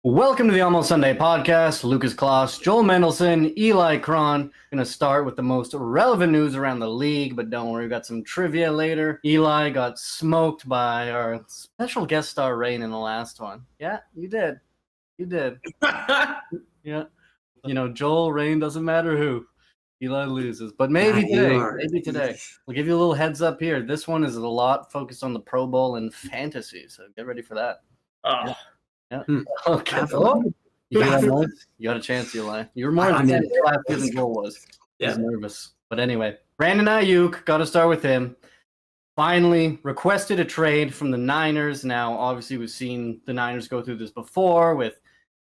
Welcome to the Almost Sunday podcast. Lucas Kloss, Joel Mendelson, Eli Cron. Going to start with the most relevant news around the league, but don't worry, we got some trivia later. Eli got smoked by our special guest star Rain in the last one. Yeah, you did. You did. Yeah. You know, Joel, Rain, doesn't matter who. Eli loses. But maybe today. Maybe today. We'll give you a little heads up here. This one is a lot focused on the Pro Bowl and fantasy, so get ready for that. Oh. Yeah. Okay. Oh, you got a chance, Eli. You were more intense last year than Joel was. Yeah. He was nervous. But anyway, Brandon Aiyuk, got to start with him. Finally requested a trade from the Niners. Now, obviously, we've seen the Niners go through this before with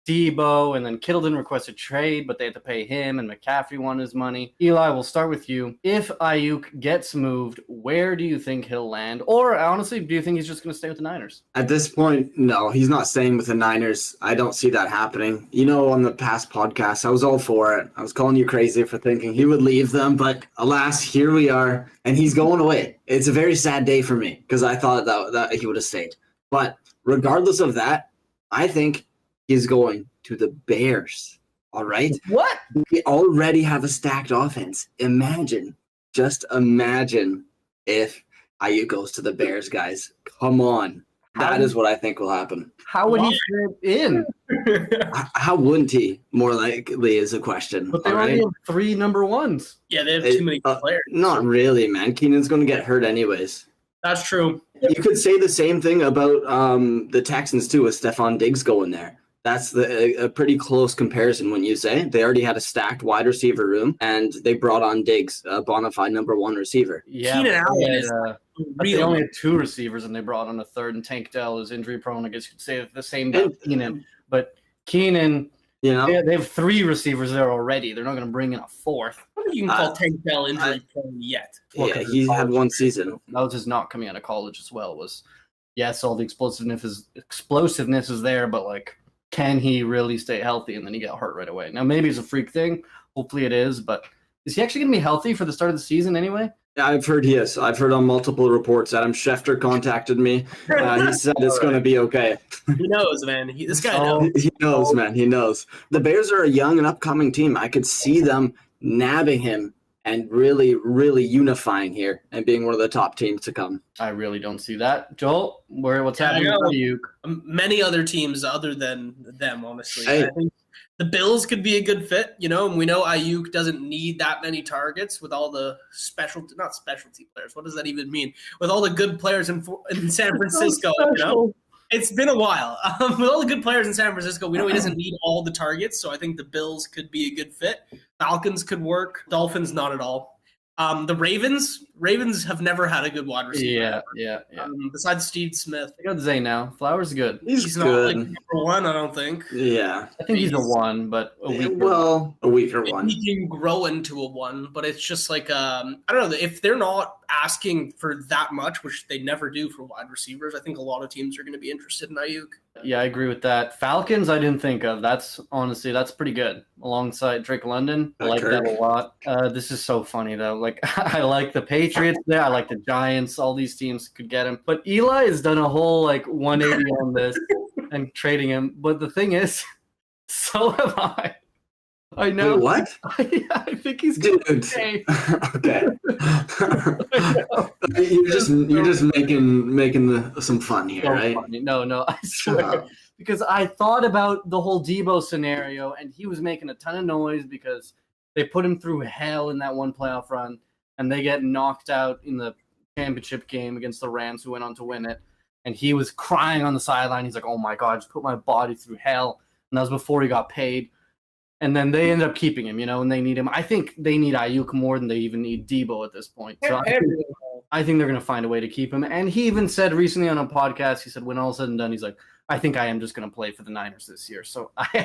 Debo, and then Kittle didn't request a trade, but they had to pay him, and McCaffrey won his money. Eli, we'll start with you. If Aiyuk gets moved, where do you think he'll land? Or, honestly, do you think he's just going to stay with the Niners? At this point, no, he's not staying with the Niners. I don't see that happening. You know, on the past podcast, I was all for it. I was calling you crazy for thinking he would leave them, but alas, here we are, and he's going away. It's a very sad day for me, because I thought that he would have stayed. But regardless of that, I think he's going to the Bears. All right? What? We already have a stacked offense. Just imagine if Aiyuk goes to the Bears, guys. Come on. That is what I think will happen. How would he fit in? How wouldn't he? More likely is a question. But they already have 3 number ones. Yeah, they have too many players. Not really, man. Keenan's going to get hurt anyways. That's true. You could say the same thing about the Texans, too, with Stephon Diggs going there. That's a pretty close comparison, wouldn't you say? They already had a stacked wide receiver room, and they brought on Diggs, a bona fide number 1 receiver. Yeah, Keenan Allen is they only had 2 receivers, and they brought on a third, and Tank Dell is injury prone. I guess you could say the same about Keenan. But Keenan, you know, they have 3 receivers there already. They're not going to bring in a 4th. I don't think you can call Tank Dell injury prone yet. Well, yeah, he had 1 season. That was his not coming out of college as well. Was yes, all the explosiveness is there, but like, can he really stay healthy? And then he got hurt right away. Now, maybe it's a freak thing. Hopefully it is. But is he actually going to be healthy for the start of the season anyway? Yeah, I've heard he is. I've heard on multiple reports. Adam Schefter contacted me. He said it's going to be okay. He knows, man. This guy knows. He knows, man. He knows. The Bears are a young and upcoming team. I could see them nabbing him and really, really unifying here and being one of the top teams to come. I really don't see that. Joel, what's happening with you? Many other teams other than them, honestly. Hey. I think the Bills could be a good fit, you know, and we know Aiyuk doesn't need that many targets with all the not specialty players. What does that even mean? With all the good players in San Francisco, you know? It's been a while. With all the good players in San Francisco, we know he doesn't need all the targets, so I think the Bills could be a good fit. Falcons could work. Dolphins, not at all. The Ravens have never had a good wide receiver. Yeah. Besides Steve Smith. I got Zay now. Flowers good. He's not good. Like number 1, I don't think. Yeah. I think he's a 1, but a weaker one. He can grow into a 1, but it's just like, I don't know, if they're not asking for that much, which they never do for wide receivers, I think a lot of teams are going to be interested in Aiyuk. Yeah, I agree with that. Falcons, I didn't think of. That's pretty good. Alongside Drake London, I like that a lot. This is so funny though. Like, I like the Patriots there. I like the Giants. All these teams could get him. But Eli has done a whole 180 on this and trading him. But the thing is, so have I. I know. Wait, what? I think he's going to stay. Okay. You're just making some fun here, so right? Funny. No, I swear. Because I thought about the whole Debo scenario, and he was making a ton of noise because they put him through hell in that one playoff run, and they get knocked out in the championship game against the Rams, who went on to win it. And he was crying on the sideline. He's like, "Oh my God, I just put my body through hell." And that was before he got paid. And then they ended up keeping him, and they need him. I think they need Aiyuk more than they even need Debo at this point. So I think they're going to find a way to keep him. And he even said recently on a podcast, he said, when all is said and done, he's like, I think I am just going to play for the Niners this year. So I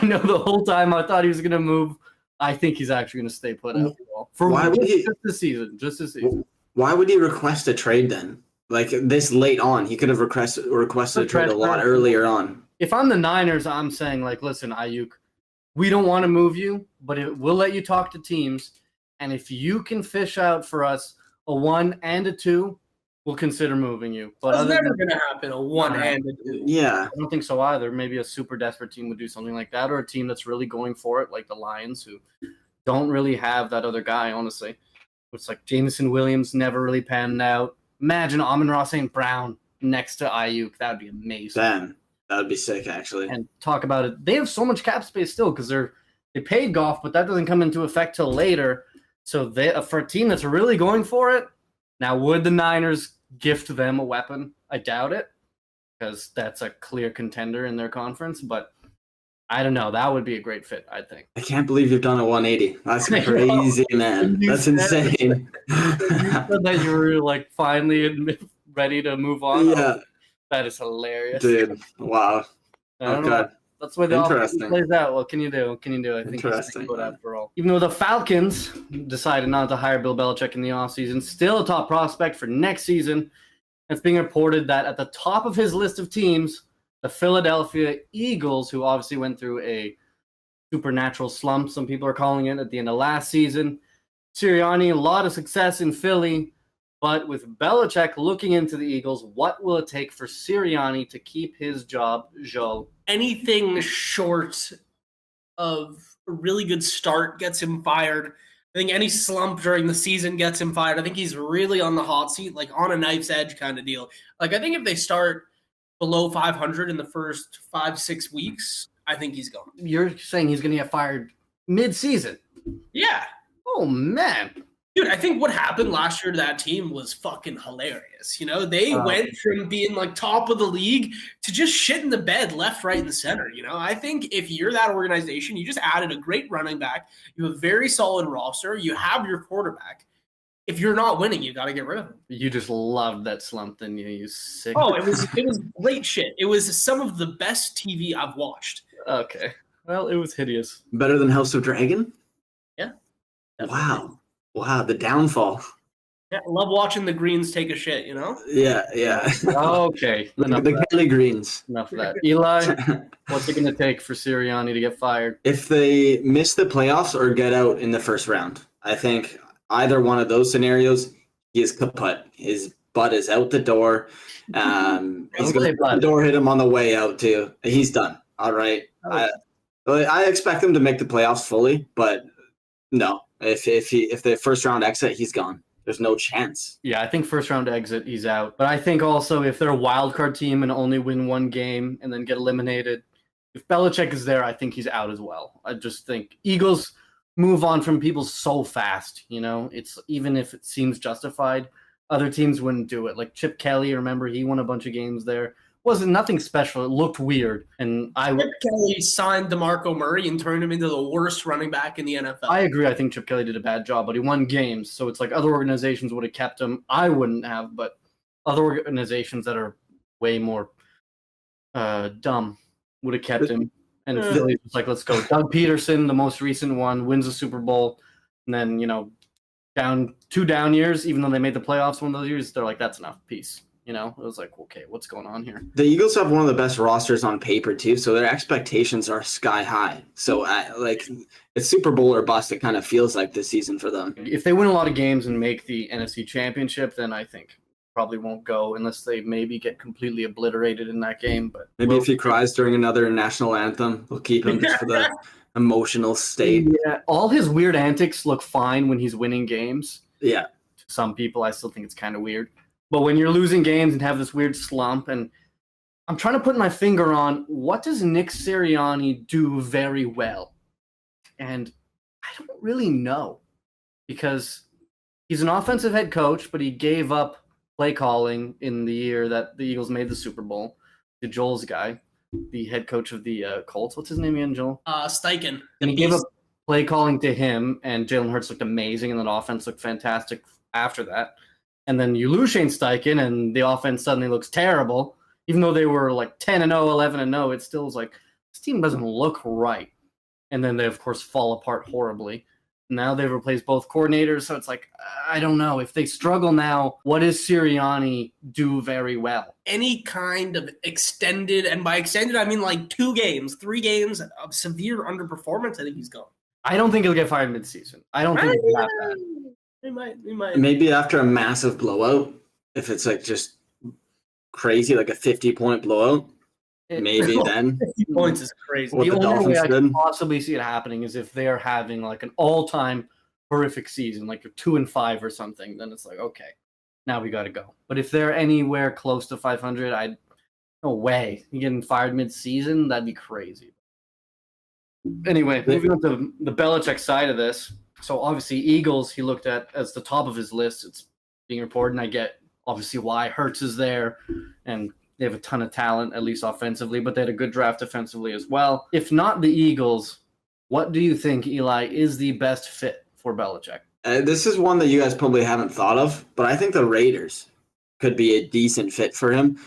know the whole time I thought he was going to move. I think he's actually going to stay put after all. Just this season. Why would he request a trade then? Like this late on, he could have requested a trade a lot earlier on. If I'm the Niners, I'm saying, listen, Aiyuk, we don't want to move you, but we'll let you talk to teams. And if you can fish out for us a 1 and a 2, we'll consider moving you. But That's never going to happen, a one-handed move. Yeah. I don't think so either. Maybe a super desperate team would do something like that, or a team that's really going for it, like the Lions, who don't really have that other guy, honestly. It's like Jameson Williams never really panned out. Imagine Amon-Ra St. Brown next to Aiyuk. That would be amazing. Damn. That would be sick, actually. And talk about it. They have so much cap space still because they paid Goff, but that doesn't come into effect till later. So for a team that's really going for it, now would the Niners gift them a weapon? I doubt it, because that's a clear contender in their conference. But I don't know. That would be a great fit, I think. I can't believe you've done a 180. That's crazy, man. That's insane. You said that you were like finally ready to move on. Yeah. That is hilarious. Dude, wow. I don't know. That's the way the offense plays out. What can you do? What can you do? I think it's good after all. Even though the Falcons decided not to hire Bill Belichick in the offseason, still a top prospect for next season. It's being reported that at the top of his list of teams, the Philadelphia Eagles, who obviously went through a supernatural slump, some people are calling it, at the end of last season. Sirianni, a lot of success in Philly. But with Belichick looking into the Eagles, what will it take for Sirianni to keep his job, Joe? Anything short of a really good start gets him fired. I think any slump during the season gets him fired. I think he's really on the hot seat, like on a knife's edge kind of deal. Like, I think if they start below 500 in the first 5-6 weeks, I think he's gone. You're saying he's going to get fired mid-season? Yeah. Oh, man. Dude, I think what happened last year to that team was fucking hilarious. You know, they went from being like top of the league to just shit in the bed left, right, and center. You know, I think if you're that organization, you just added a great running back. You have a very solid roster. You have your quarterback. If you're not winning, you got to get rid of him. You just loved that slump, didn't you? You sick. Oh, it was great shit. It was some of the best TV I've watched. Okay. Well, it was hideous. Better than House of Dragon? Yeah. Definitely. Wow, the downfall. Yeah, I love watching the Greens take a shit, you know? Yeah. Okay. The Kelly Greens. Enough of that. Eli, what's it going to take for Sirianni to get fired? If they miss the playoffs or get out in the first round, I think either one of those scenarios, he is kaput. His butt is out the door. He's going to the door hit him on the way out, too. He's done. All right. I expect him to make the playoffs fully, but no. If the first round exit, he's gone. There's no chance. Yeah, I think first round exit, he's out. But I think also if they're a wild card team and only win one game and then get eliminated, if Belichick is there, I think he's out as well. I just think Eagles move on from people so fast. You know, it's even if it seems justified, other teams wouldn't do it. Like Chip Kelly, remember he won a bunch of games there. Wasn't nothing special. It looked weird, and Chip Kelly signed DeMarco Murray and turned him into the worst running back in the NFL. I agree. I think Chip Kelly did a bad job, but he won games, so it's like other organizations would have kept him. I wouldn't have, but other organizations that are way more dumb would have kept him. And Philly was like, let's go. Doug Peterson, the most recent one, wins a Super Bowl, and then two down years, even though they made the playoffs one of those years, they're like, that's enough. Peace. You know, it was like, okay, what's going on here? The Eagles have one of the best rosters on paper, too, so their expectations are sky high. So, it's Super Bowl or bust, it kind of feels like this season for them. If they win a lot of games and make the NFC Championship, then I think probably won't go unless they maybe get completely obliterated in that game. But maybe if he cries during another national anthem, we'll keep him just for the emotional state. Yeah, all his weird antics look fine when he's winning games. Yeah. To some people, I still think it's kind of weird. But when you're losing games and have this weird slump, and I'm trying to put my finger on what does Nick Sirianni do very well? And I don't really know, because he's an offensive head coach, but he gave up play calling in the year that the Eagles made the Super Bowl to Joel's guy, the head coach of the Colts. What's his name again, Joel? Steichen. And he gave up play calling to him, and Jalen Hurts looked amazing, and then offense looked fantastic after that. And then you lose Shane Steichen, and the offense suddenly looks terrible. Even though they were like 10-0, 11-0, it still is like, this team doesn't look right. And then they, of course, fall apart horribly. Now they've replaced both coordinators, so it's like, I don't know. If they struggle now, what does Sirianni do very well? Any kind of extended, and by extended, I mean like 2 games, 3 games of severe underperformance, I think he's gone. I don't think he'll get fired midseason. I don't think he'll have that. He might. Maybe after a massive blowout, If it's like just crazy, like a 50-point blowout, maybe then. 50 points is crazy. What The the only way Dolphins I did. can possibly see it happening is if they are having like an all-time horrific season, like a 2-5 or something. Then it's like, okay, now we got to go. But if they're anywhere close to 500, no way. You getting fired mid-season? That'd be crazy. Anyway, moving on to the Belichick side of this. So obviously, Eagles he looked at as the top of his list. It's being reported, and I get obviously why. Hurts is there, and they have a ton of talent, at least offensively, but they had a good draft defensively as well. If not the Eagles, what do you think, Eli, is the best fit for Belichick? This is one that you guys probably haven't thought of, but I think the Raiders could be a decent fit for him.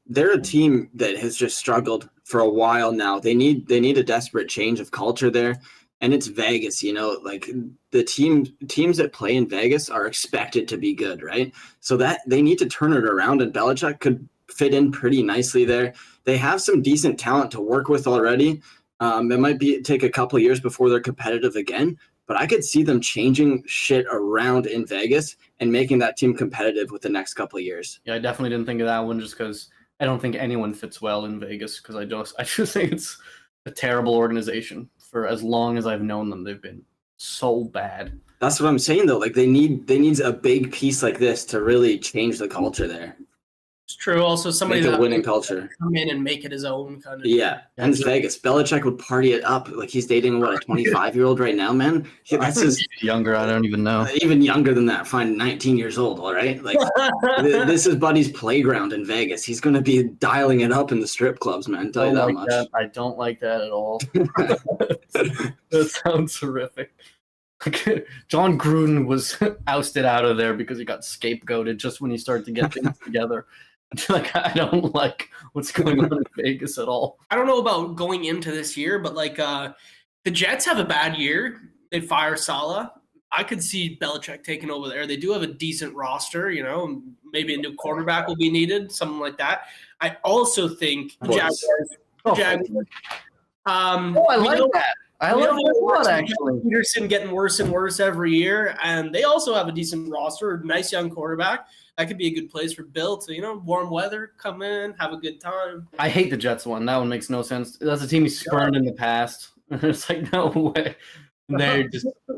They're a team that has just struggled for a while now. They need a desperate change of culture there, and it's Vegas. Like the teams that play in Vegas are expected to be good, right? So that they need to turn it around, and Belichick could fit in pretty nicely there. They have some decent talent to work with already. It might take a couple of years before they're competitive again, but I could see them changing shit around in Vegas and making that team competitive with the next couple of years. Yeah, I definitely didn't think of that one just because I don't think anyone fits well in Vegas because I just think it's a terrible organization. For as long as I've known them, they've been so bad. That's what I'm saying though. Like they need a big piece like this to really change the culture there. It's true. Also, somebody Make a that winning culture. come in and make it his own kind of. Yeah, and it's Vegas. Belichick would party it up. Like he's dating a 25-year-old right now, man. That's just younger. I don't even know. Even younger than that. Fine, 19 years old. All right, like this is Buddy's playground in Vegas. He's going to be dialing it up in the strip clubs, man. Tell you that much. I don't like that at all. That sounds horrific. John Gruden was ousted out of there because he got scapegoated just when he started to get things together. Like I don't like what's going on in Vegas at all. I don't know about going into this year, but like the Jets have a bad year. They fire Saleh. I could see Belichick taking over there. They do have a decent roster, maybe a new quarterback will be needed, something like that. I also think Jaguars. I like that. I like that a lot, actually. Peterson getting worse and worse every year, and they also have a decent roster, nice young quarterback. That could be a good place for Bill to, warm weather, come in, have a good time. I hate the Jets one. That one makes no sense. That's a team he spurned in the past. It's like, no way.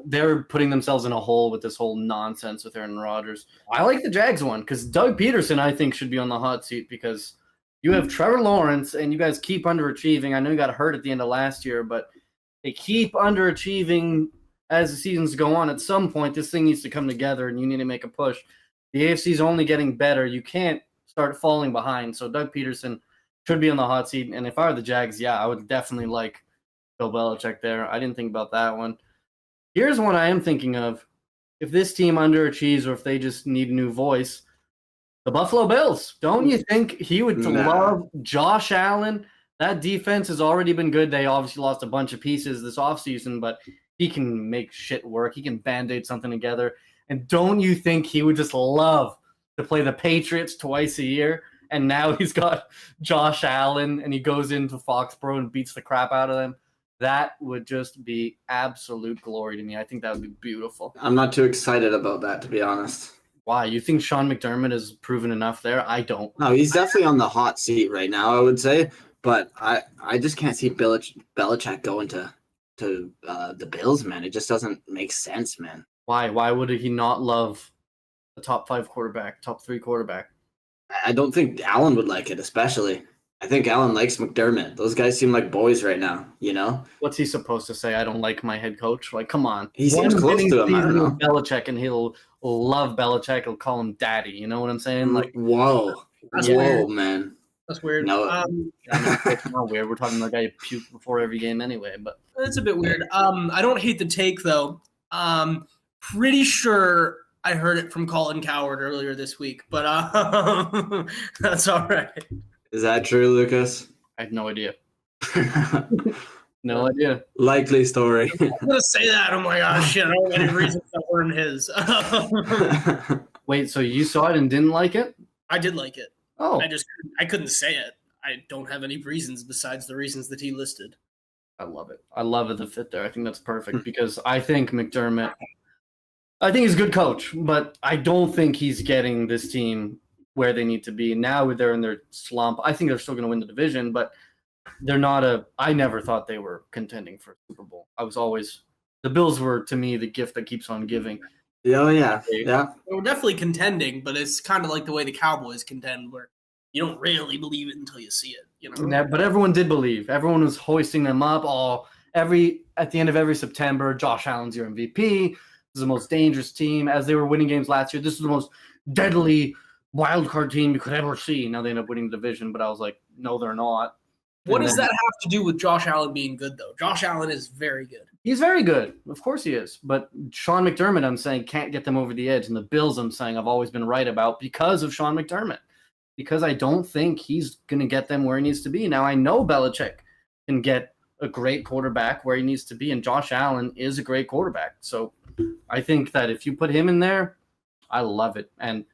They're putting themselves in a hole with this whole nonsense with Aaron Rodgers. I like the Jags one because Doug Peterson, I think, should be on the hot seat because you have Trevor Lawrence and you guys keep underachieving. I know you got hurt at the end of last year, but they keep underachieving as the seasons go on. At some point, this thing needs to come together and you need to make a push. The AFC is only getting better. You can't start falling behind. So Doug Peterson should be on the hot seat. And if I were the Jags, yeah, I would definitely like Bill Belichick there. I didn't think about that one. Here's one I am thinking of. If this team underachieves or if they just need a new voice, the Buffalo Bills. Don't you think he would love Josh Allen? That defense has already been good. They obviously lost a bunch of pieces this offseason, but he can make shit work. He can Band-Aid something together. And don't you think he would just love to play the Patriots twice a year? And now he's got Josh Allen, and he goes into Foxborough and beats the crap out of them. That would just be absolute glory to me. I think that would be beautiful. I'm not too excited about that, to be honest. Why? You think Sean McDermott has proven enough there? I don't. No, he's definitely on the hot seat right now, I would say. But I just can't see Belichick going to the Bills, man. It just doesn't make sense, man. Why? Why would he not love a top 5 quarterback, top 3 quarterback? I don't think Allen would like it, especially. I think Allen likes McDermott. Those guys seem like boys right now, What's he supposed to say? I don't like my head coach. Like, come on. He seems close to him. I don't know. Belichick, and he'll love Belichick. He'll call him daddy. You know what I'm saying? Like, whoa, weird. Man. That's weird. No, it's not weird. We're talking about a guy who puked before every game anyway. But it's a bit weird. I don't hate the take though. Pretty sure I heard it from Colin Cowherd earlier this week, but that's all right. Is that true, Lucas? I have no idea. No idea. Likely story. I'm gonna say that. I'm like, oh shit, I don't have any reasons that weren't his. Wait, so you saw it and didn't like it? I did like it. Oh. I couldn't say it. I don't have any reasons besides the reasons that he listed. I love it. I love it, the fit there. I think that's perfect because I think McDermott I think he's a good coach, but I don't think he's getting this team where they need to be. Now they're in their slump. I think they're still going to win the division, but they're not I never thought they were contending for a Super Bowl. The Bills were, to me, the gift that keeps on giving. Oh, yeah. They were definitely contending, but it's kind of like the way the Cowboys contend, where you don't really believe it until you see it. But everyone did believe. Everyone was hoisting them up. At the end of every September, Josh Allen's your MVP. This is the most dangerous team. As they were winning games last year, this is the most deadly wild card team you could ever see. Now they end up winning the division, but I was like, no, they're not. What does that have to do with Josh Allen being good, though? Josh Allen is very good. He's very good. Of course he is. But Sean McDermott, I'm saying, can't get them over the edge. And the Bills, I'm saying, I've always been right about because of Sean McDermott. Because I don't think he's going to get them where he needs to be. Now, I know Belichick can get a great quarterback where he needs to be, and Josh Allen is a great quarterback. So I think that if you put him in there, I love it. And,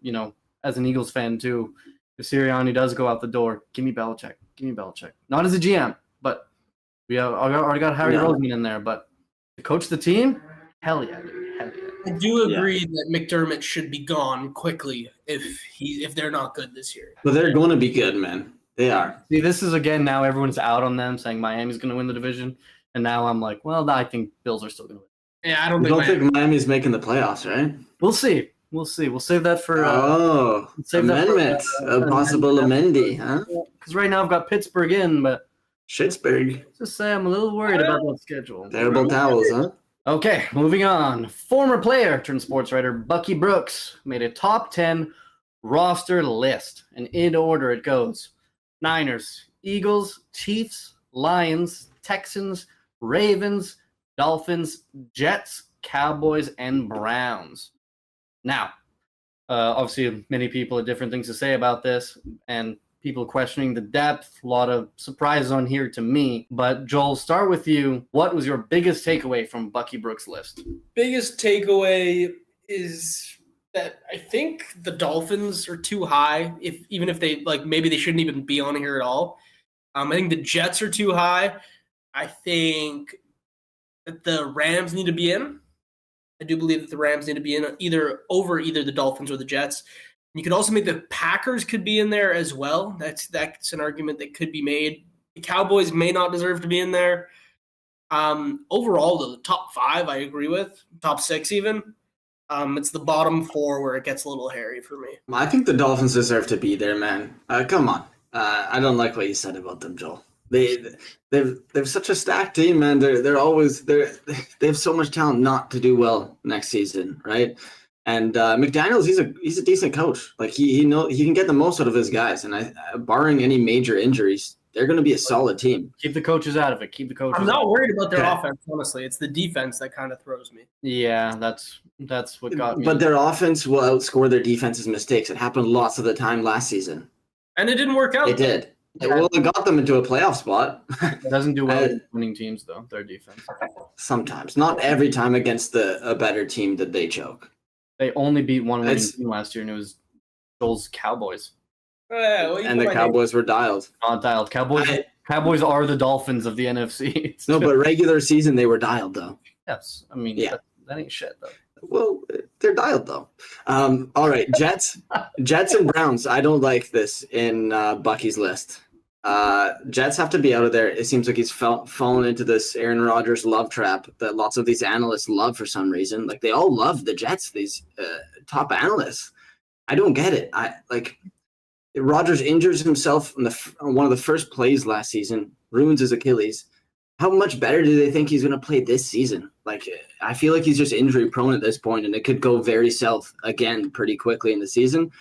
as an Eagles fan, too, if Sirianni does go out the door, give me Belichick. Give me Belichick. Not as a GM, but we already got Harry Roseman in there. But to coach the team, hell yeah, dude. Hell yeah. I do agree that McDermott should be gone quickly if they're not good this year. But they're going to be good, man. They are. See, this is, again, now everyone's out on them, saying Miami's going to win the division. And now I'm like, well, I think Bills are still going to win. Yeah, I don't think Miami's making the playoffs, right? We'll see. We'll save that for amendment. A possible amendy, huh? Because right now I've got Pittsburgh in, but Pittsburgh. Just say I'm a little worried about that schedule. Terrible towels, huh? Okay, moving on. Former player turned sports writer Bucky Brooks made a top 10 roster list, and in order it goes: Niners, Eagles, Chiefs, Lions, Texans, Ravens, Dolphins, Jets, Cowboys, and Browns. Now, obviously, many people have different things to say about this, and people questioning the depth. A lot of surprises on here to me. But Joel, start with you. What was your biggest takeaway from Bucky Brooks' list? Biggest takeaway is that I think the Dolphins are too high. Even if they maybe they shouldn't even be on here at all. I think the Jets are too high. I think that the Rams need to be in. I do believe that the Rams need to be in either the Dolphins or the Jets. You could also make the Packers could be in there as well. That's an argument that could be made. The Cowboys may not deserve to be in there. Overall, though, the top 5 I agree with. Top 6 even. It's the bottom 4 where it gets a little hairy for me. I think the Dolphins deserve to be there, man. Come on. I don't like what you said about them, Joel. They're such a stacked team, man. They have so much talent not to do well next season, right? And McDaniels, he's a decent coach. Like he can get the most out of his guys, and barring any major injuries, they're going to be a solid team. Keep the coaches out of it. I'm not worried about their offense, honestly. It's the defense that kind of throws me. Yeah, that's what got me. But their offense will outscore their defense's mistakes. It happened lots of the time last season, and it didn't work out. It did. It got them into a playoff spot. It doesn't do well with winning teams, though. Their defense. Sometimes, not every time against a better team that they choke. They only beat one winning team last year, and it was Joel's Cowboys. And the Cowboys were dialed. Not dialed. Cowboys are the Dolphins of the NFC. No, but regular season they were dialed, though. Yes, I mean that ain't shit, though. Well, they're dialed, though. All right, Jets and Browns. I don't like this in Bucky's list. Jets have to be out of there. It seems like he's fallen into this Aaron Rodgers love trap that lots of these analysts love for some reason. Like, they all love the Jets, these top analysts. I don't get it. Rodgers injures himself on one of the first plays last season, ruins his Achilles. How much better do they think he's going to play this season? Like, I feel like he's just injury prone at this point, and it could go very south again pretty quickly in the season.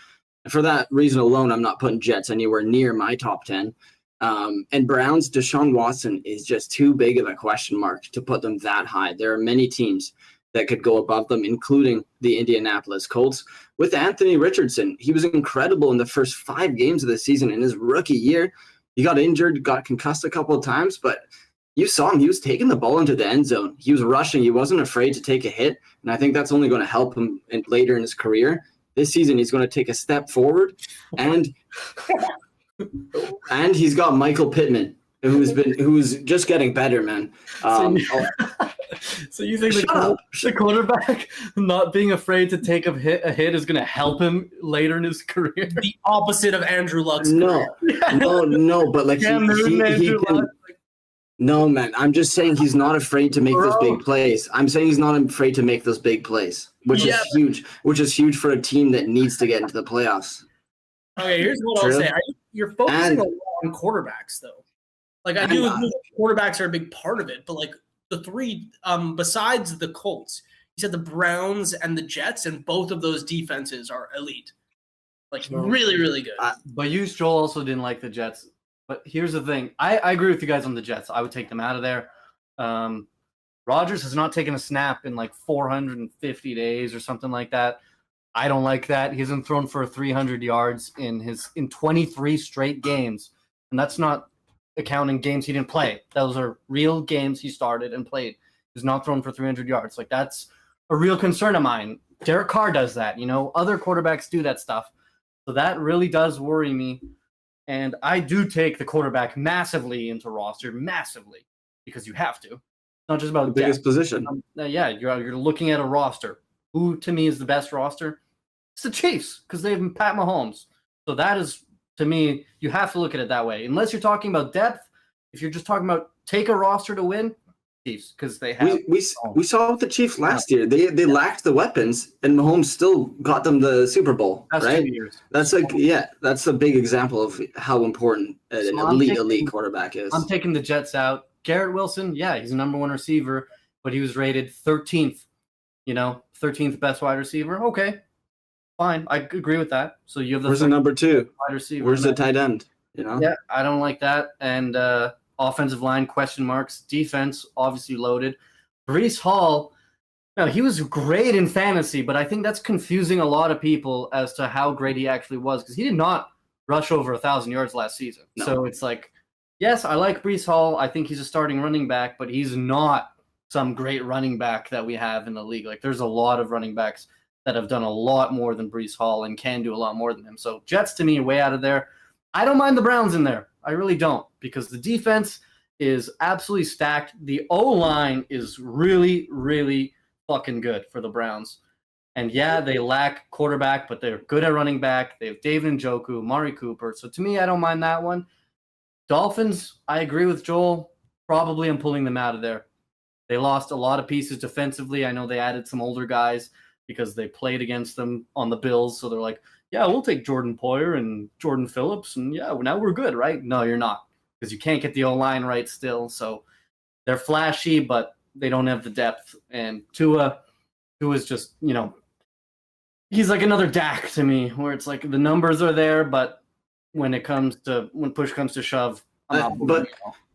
And for that reason alone, I'm not putting Jets anywhere near my top 10. And Browns, Deshaun Watson is just too big of a question mark to put them that high. There are many teams that could go above them, including the Indianapolis Colts. With Anthony Richardson, he was incredible in the first 5 games of the season in his rookie year. He got injured, got concussed a couple of times, but you saw him. He was taking the ball into the end zone. He was rushing. He wasn't afraid to take a hit, and I think that's only going to help him later in his career. This season, he's going to take a step forward, and he's got Michael Pittman, who's just getting better, man. So you think Shut up. the quarterback not being afraid to take a hit is going to help him later in his career? The opposite of Andrew Luck's No, career. no, but like Cam Newton, he Andrew can. Luck. No, man, I'm just saying he's not afraid to make those big plays. I'm saying he's not afraid to make those big plays, which is huge. Which is huge for a team that needs to get into the playoffs. Okay, here's what I'll say. You're focusing a lot on quarterbacks, though. Like, I do agree that quarterbacks are a big part of it, but like the three, besides the Colts, you said the Browns and the Jets, and both of those defenses are elite. Like, really, really good. But Joel also didn't like the Jets. But here's the thing. I agree with you guys on the Jets. I would take them out of there. Rodgers has not taken a snap in like 450 days or something like that. I don't like that. He hasn't thrown for 300 yards in 23 straight games. And that's not accounting games he didn't play. Those are real games he started and played. He's not thrown for 300 yards. Like, that's a real concern of mine. Derek Carr does that. Other quarterbacks do that stuff. So that really does worry me. And I do take the quarterback massively into roster, massively, because you have to. It's not just about the biggest position. You're looking at a roster. Who, to me, is the best roster? It's the Chiefs, because they have Pat Mahomes. So that is, to me, you have to look at it that way. Unless you're talking about depth, if you're just talking about take a roster to win, Chiefs, because they have. We saw with the Chiefs last year. They lacked the weapons, and Mahomes still got them the Super Bowl. That's right? 2 years. That's a big example of how important an elite quarterback is. I'm taking the Jets out. Garrett Wilson, he's a number one receiver, but he was rated 13th. 13th best wide receiver. Okay, fine. I agree with that. So you have Where's the number two? Wide receiver. Where's the tight end? Yeah, I don't like that. And offensive line question marks. Defense obviously loaded. Breece Hall. No, he was great in fantasy, but I think that's confusing a lot of people as to how great he actually was, because he did not rush over 1,000 yards last season. No. So it's like, yes, I like Breece Hall. I think he's a starting running back, but he's not some great running back that we have in the league. Like, there's a lot of running backs that have done a lot more than Breece Hall and can do a lot more than him. So Jets, to me, way out of there. I don't mind the Browns in there. I really don't, because the defense is absolutely stacked. The O-line is really, really fucking good for the Browns. And they lack quarterback, but they're good at running back. They have David Njoku, Amari Cooper. So to me, I don't mind that one. Dolphins, I agree with Joel. Probably I'm pulling them out of there. They lost a lot of pieces defensively. I know they added some older guys because they played against them on the Bills. So they're like, we'll take Jordan Poyer and Jordan Phillips, and now we're good, right? No, you're not, because you can't get the O-line right still. So they're flashy, but they don't have the depth. And Tua is just, he's like another Dak to me, where it's like the numbers are there, but when push comes to shove, but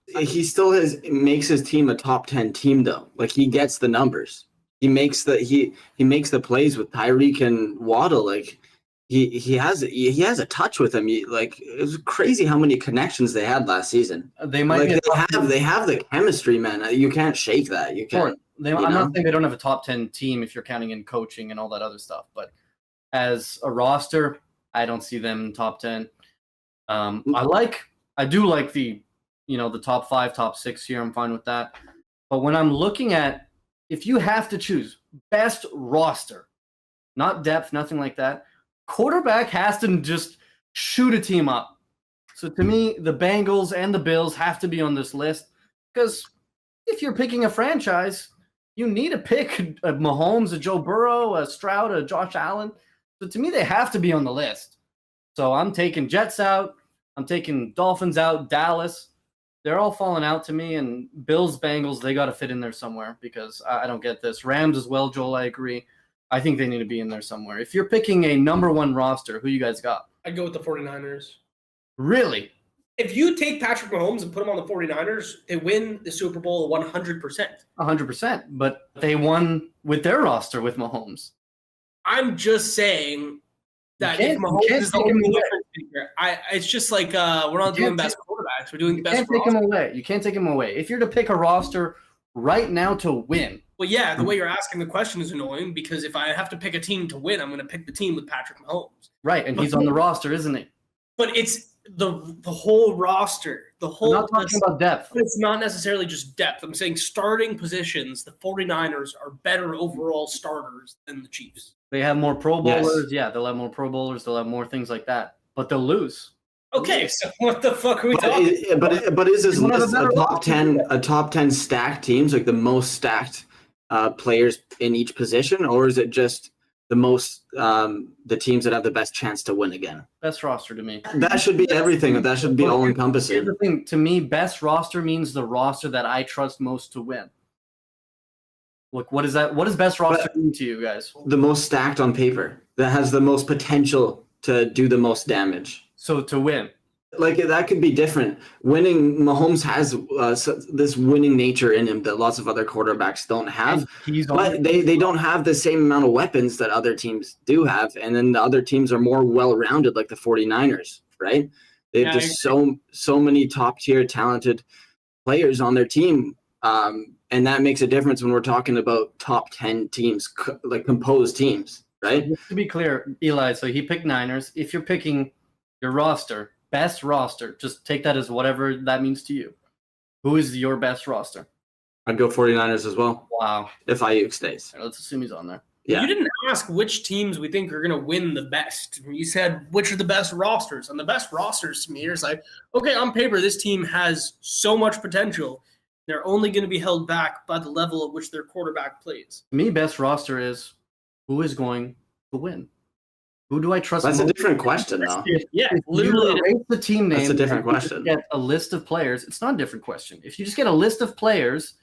he still makes his team a top 10 team though. Like, he gets the numbers. He makes the plays with Tyreek and Waddle. Like, he has a touch with him. Like, it was crazy how many connections they had last season. They might they have the chemistry, man. You can't shake that. You can't. I'm not saying they don't have a top 10 team if you're counting in coaching and all that other stuff, but as a roster, I don't see them in top 10. I do like the top 5, top 6 here. I'm fine with that. But when I'm looking at, if you have to choose best roster, not depth, nothing like that, quarterback has to just shoot a team up. So to me, the Bengals and the Bills have to be on this list, because if you're picking a franchise, you need to pick a Mahomes, a Joe Burrow, a Stroud, a Josh Allen. So to me, they have to be on the list. So I'm taking Jets out. I'm taking Dolphins out, Dallas. They're all falling out to me. And Bills, Bengals, they got to fit in there somewhere, because I don't get this. Rams as well, Joel, I agree. I think they need to be in there somewhere. If you're picking a number one roster, who you guys got? I'd go with the 49ers. Really? If you take Patrick Mahomes and put him on the 49ers, they win the Super Bowl 100%. 100%. But they won with their roster with Mahomes. I'm just saying that if Mahomes is the only difference maker, it's just like we're not doing best quarterbacks. We're doing the best roster. You can't take him away. If you're to pick a roster right now to win. Well, yeah, the way you're asking the question is annoying, because if I have to pick a team to win, I'm going to pick the team with Patrick Mahomes. Right, and he's on the roster, isn't he? But it's the whole roster, the I'm whole. not talking about depth. It's not necessarily just depth. I'm saying starting positions. The 49ers are better overall starters than the Chiefs. They have more Pro Bowlers. Yeah, they'll have more Pro Bowlers. They'll have more things like that. But they'll lose. Okay, so what the fuck are we talking about? But is this One of the list better a top 10 stacked teams, like the most stacked players in each position, or is it just the most the teams that have the best chance to win again? Best roster to me. That should be everything. That should be all encompassing. Here's the thing. To me, best roster means the roster that I trust most to win. Look, what is that? What does best roster mean to you guys? The most stacked on paper, that has the most potential to do the most damage. So to win. Like, that could be different. Winning, Mahomes has this winning nature in him that lots of other quarterbacks don't have. But they don't have the same amount of weapons that other teams do have. And then the other teams are more well-rounded, like the 49ers, right? They have just so many top-tier talented players on their team. And that makes a difference when we're talking about top 10 teams, like composed teams, right? Just to be clear, Eli, so he picked Niners. If you're picking your roster, best roster, just take that as whatever that means to you. Who is your best roster? I'd go 49ers as well. Wow. If Aiyuk stays. Right, let's assume he's on there. Yeah. You didn't ask which teams we think are going to win the best. You said which are the best rosters. And the best rosters to me is like, okay, on paper, this team has so much potential. They're only going to be held back by the level at which their quarterback plays. To me, best roster is who is going to win. Who do I trust? That's a different question, though. Yeah, literally. Erase the team name. That's a different question. Get a list of players. It's not a different question. If you just get a list of players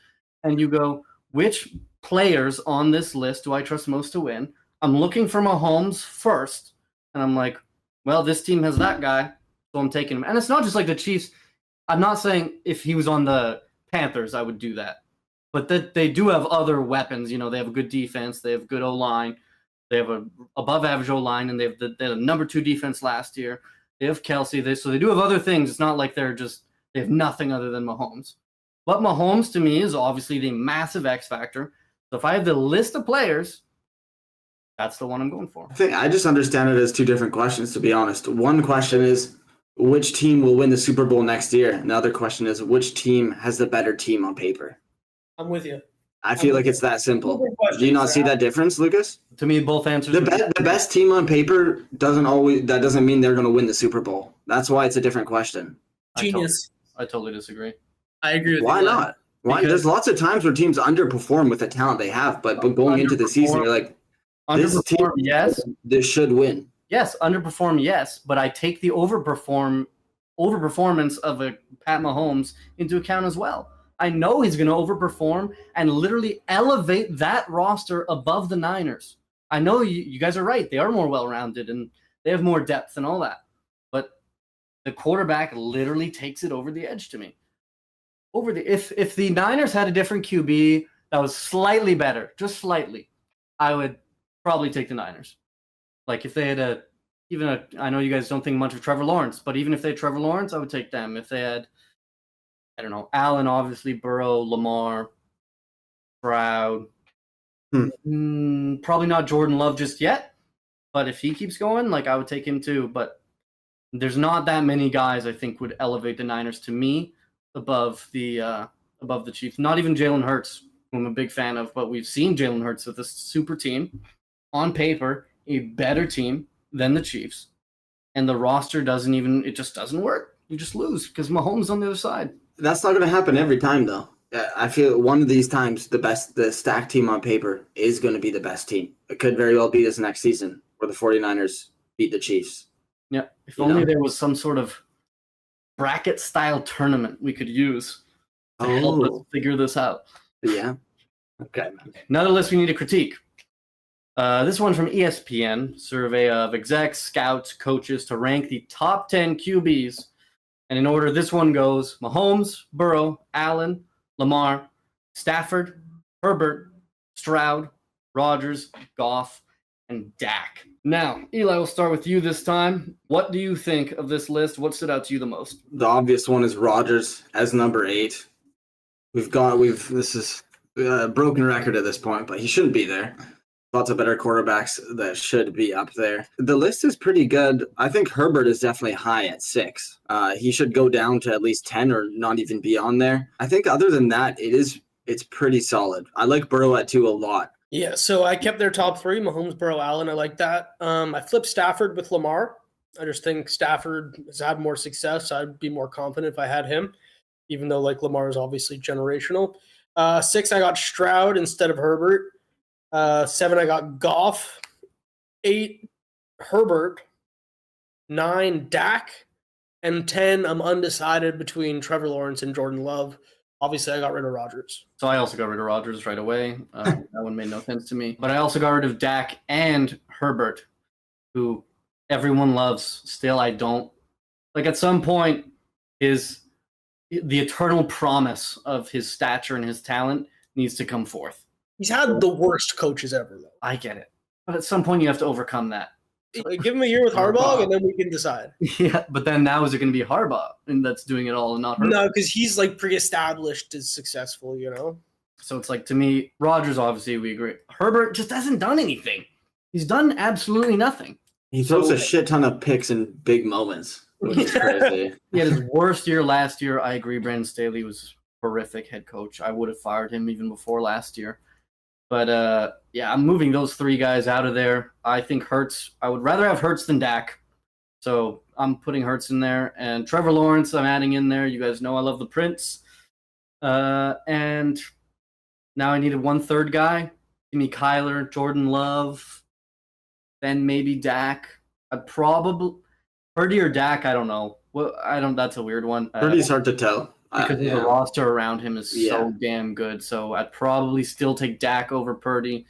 and you go, which players on this list do I trust most to win? I'm looking for Mahomes first, and I'm like, well, this team has that guy, so I'm taking him. And it's not just like the Chiefs. I'm not saying if he was on the Panthers, I would do that. But that they do have other weapons. You know, they have a good defense. They have good O-line. They have a above-average O-line, and they have the number 2 defense last year. They have Kelsey. So they do have other things. It's not like they have nothing other than Mahomes. But Mahomes, to me, is obviously the massive X factor. So if I have the list of players, that's the one I'm going for. I just understand it as two different questions, to be honest. One question is, which team will win the Super Bowl next year? And the other question is, which team has the better team on paper? I'm with you. I feel like it's that simple. Do you not see that difference, Lucas? To me, both answers. The best team on paper doesn't mean they're going to win the Super Bowl. That's why it's a different question. Genius. I totally disagree. I agree with you. Why not? Why? There's lots of times where teams underperform with the talent they have, but going into the season, you're like, this team, yes, this should win. Yes, underperform, yes, but I take the overperformance of a Pat Mahomes into account as well. I know he's going to overperform and literally elevate that roster above the Niners. I know you guys are right. They are more well-rounded and they have more depth and all that. But the quarterback literally takes it over the edge to me. If the Niners had a different QB that was slightly better, just slightly, I would probably take the Niners. Like if they had I know you guys don't think much of Trevor Lawrence, but even if they had Trevor Lawrence, I would take them. If they had, I don't know, Allen, obviously, Burrow, Lamar, Stroud, probably not Jordan Love just yet, but if he keeps going, like I would take him too. But there's not that many guys I think would elevate the Niners to me above the Chiefs. Not even Jalen Hurts, who I'm a big fan of, but we've seen Jalen Hurts with a super team on paper, a better team than the Chiefs, and the roster just doesn't work. You just lose because Mahomes on the other side. That's not going to happen every time, though. I feel one of these times the stacked team on paper is going to be the best team. It could very well be this next season where the 49ers beat the Chiefs. Yeah, if only there was some sort of bracket-style tournament we could use to help us figure this out. Yeah. Okay. Another list we need to critique. This one from ESPN, survey of execs, scouts, coaches to rank the top 10 QBs. And in order this one goes Mahomes, Burrow, Allen, Lamar, Stafford, Herbert, Stroud, Rodgers, Goff, and Dak. Now, Eli, we'll start with you this time. What do you think of this list? What stood out to you the most? The obvious one is Rodgers as number 8. This is a broken record at this point, but he shouldn't be there. lots of better quarterbacks that should be up there. The list is pretty good. I think Herbert is definitely high at 6. He should go down to at least 10 or not even be on there. I think other than that, it's pretty solid. I like Burrow at 2 a lot. Yeah, so I kept their top 3, Mahomes, Burrow, Allen. I like that. I flipped Stafford with Lamar. I just think Stafford has had more success. I'd be more confident if I had him, even though like Lamar is obviously generational. 6, I got Stroud instead of Herbert. 7, I got Goff. 8, Herbert. 9, Dak. And 10, I'm undecided between Trevor Lawrence and Jordan Love. Obviously, I got rid of Rodgers. So I also got rid of Rodgers right away. That one made no sense to me. But I also got rid of Dak and Herbert, who everyone loves. Still, I don't. Like, at some point, the eternal promise of his stature and his talent needs to come forth. He's had the worst coaches ever, though. I get it. But at some point, you have to overcome that. Give him a year with Harbaugh, and then we can decide. Yeah, but then now is it going to be Harbaugh, and that's doing it all and not Herbert? No, because he's like pre-established as successful, you know? So it's like, to me, Rodgers, obviously, we agree. Herbert just hasn't done anything. He's done absolutely nothing. He throws a shit ton of picks in big moments, which is crazy. He had his worst year last year. I agree. Brandon Staley was a horrific head coach. I would have fired him even before last year. But, yeah, I'm moving those 3 guys out of there. I think Hurts. I would rather have Hurts than Dak. So I'm putting Hurts in there. And Trevor Lawrence, I'm adding in there. You guys know I love the Prince. And now I needed 1/3 guy. Give me Kyler, Jordan Love, then maybe Dak. I'd probably Purdy or Dak. I don't know. Well, that's a weird one. Purdy's hard to tell. Because the roster around him is so damn good. So I'd probably still take Dak over Purdy.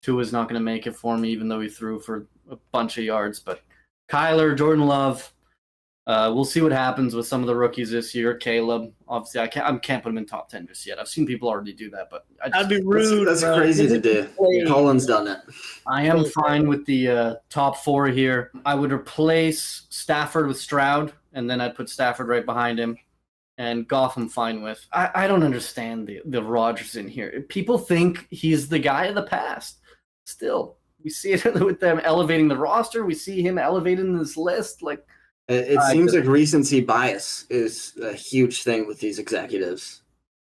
Tua's not going to make it for me, even though he threw for a bunch of yards. But Kyler, Jordan Love, we'll see what happens with some of the rookies this year. Caleb, obviously, I can't put him in top 10 just yet. I've seen people already do that, but that'd be rude. That's crazy to do. Colin's done it. I am fine with the top 4 here. I would replace Stafford with Stroud, and then I'd put Stafford right behind him. And Goff I'm fine with. I don't understand the Rodgers in here. People think he's the guy of the past. Still, we see it with them elevating the roster. We see him elevating this list. Like, it seems like recency bias is a huge thing with these executives.